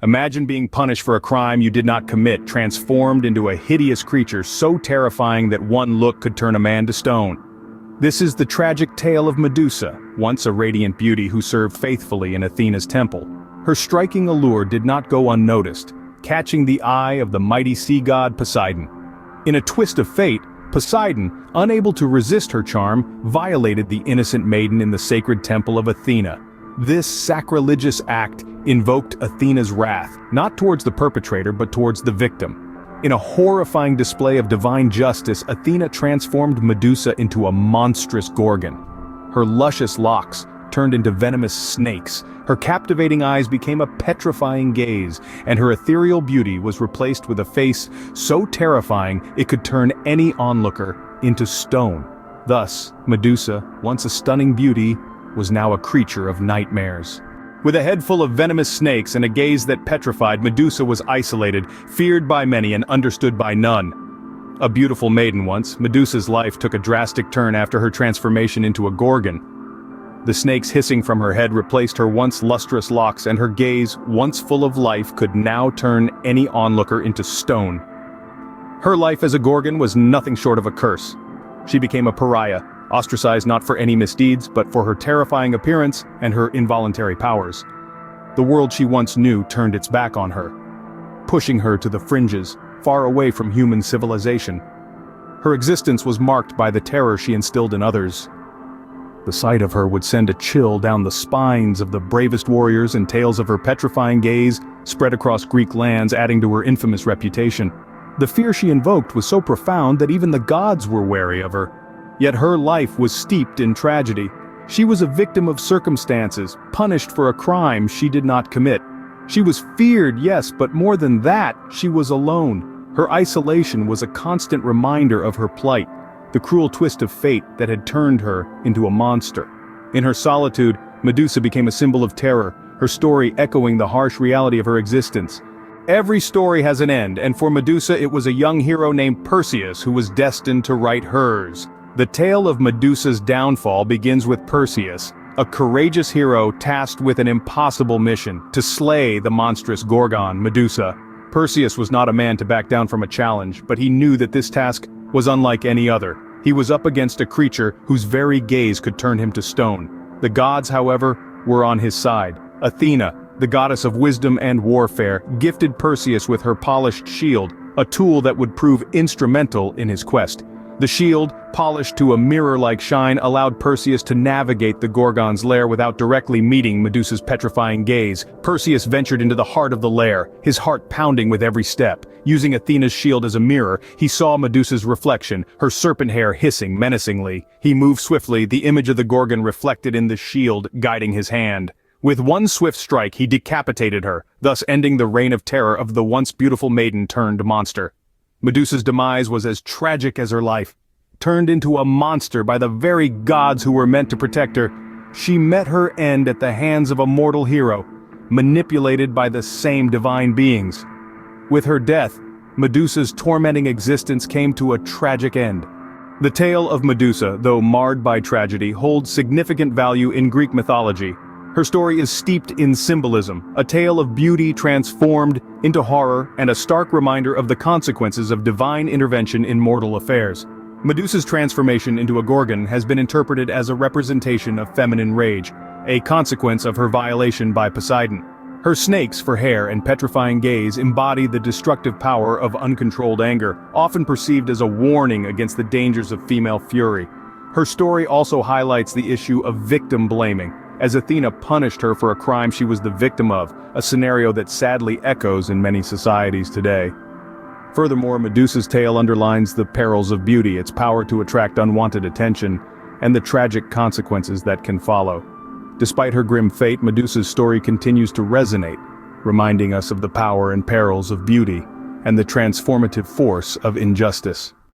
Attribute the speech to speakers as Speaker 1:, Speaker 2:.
Speaker 1: Imagine being punished for a crime you did not commit, transformed into a hideous creature so terrifying that one look could turn a man to stone. This is the tragic tale of Medusa, once a radiant beauty who served faithfully in Athena's temple. Her striking allure did not go unnoticed, catching the eye of the mighty sea god Poseidon. In a twist of fate, Poseidon, unable to resist her charm, violated the innocent maiden in the sacred temple of Athena. This sacrilegious act invoked Athena's wrath, not towards the perpetrator but towards the victim. In a horrifying display of divine justice, Athena transformed Medusa into a monstrous Gorgon. Her luscious locks turned into venomous snakes, her captivating eyes became a petrifying gaze, and her ethereal beauty was replaced with a face so terrifying it could turn any onlooker into stone. Thus, Medusa, once a stunning beauty, was now a creature of nightmares. With a head full of venomous snakes and a gaze that petrified, Medusa was isolated, feared by many and understood by none. A beautiful maiden once, Medusa's life took a drastic turn after her transformation into a Gorgon. The snakes hissing from her head replaced her once lustrous locks, and her gaze, once full of life, could now turn any onlooker into stone. Her life as a Gorgon was nothing short of a curse. She became a pariah, ostracized not for any misdeeds, but for her terrifying appearance and her involuntary powers. The world she once knew turned its back on her, pushing her to the fringes, far away from human civilization. Her existence was marked by the terror she instilled in others. The sight of her would send a chill down the spines of the bravest warriors, and tales of her petrifying gaze spread across Greek lands, adding to her infamous reputation. The fear she invoked was so profound that even the gods were wary of her. Yet her life was steeped in tragedy. She was a victim of circumstances, punished for a crime she did not commit. She was feared, yes, but more than that, she was alone. Her isolation was a constant reminder of her plight, the cruel twist of fate that had turned her into a monster. In her solitude, Medusa became a symbol of terror, her story echoing the harsh reality of her existence. Every story has an end, and for Medusa it was a young hero named Perseus who was destined to write hers. The tale of Medusa's downfall begins with Perseus, a courageous hero tasked with an impossible mission, to slay the monstrous Gorgon, Medusa. Perseus was not a man to back down from a challenge, but he knew that this task was unlike any other. He was up against a creature whose very gaze could turn him to stone. The gods, however, were on his side. Athena, the goddess of wisdom and warfare, gifted Perseus with her polished shield, a tool that would prove instrumental in his quest. The shield, polished to a mirror-like shine, allowed Perseus to navigate the Gorgon's lair without directly meeting Medusa's petrifying gaze. Perseus ventured into the heart of the lair, his heart pounding with every step. Using Athena's shield as a mirror, he saw Medusa's reflection, her serpent hair hissing menacingly. He moved swiftly, the image of the Gorgon reflected in the shield, guiding his hand. With one swift strike, he decapitated her, thus ending the reign of terror of the once beautiful maiden turned monster. Medusa's demise was as tragic as her life. Turned into a monster by the very gods who were meant to protect her, she met her end at the hands of a mortal hero, manipulated by the same divine beings. With her death, Medusa's tormenting existence came to a tragic end. The tale of Medusa, though marred by tragedy, holds significant value in Greek mythology. Her story is steeped in symbolism, a tale of beauty transformed into horror, and a stark reminder of the consequences of divine intervention in mortal affairs. Medusa's transformation into a Gorgon has been interpreted as a representation of feminine rage, a consequence of her violation by Poseidon. Her snakes for hair and petrifying gaze embody the destructive power of uncontrolled anger, often perceived as a warning against the dangers of female fury. Her story also highlights the issue of victim blaming, as Athena punished her for a crime she was the victim of, a scenario that sadly echoes in many societies today. Furthermore, Medusa's tale underlines the perils of beauty, its power to attract unwanted attention, and the tragic consequences that can follow. Despite her grim fate, Medusa's story continues to resonate, reminding us of the power and perils of beauty, and the transformative force of injustice.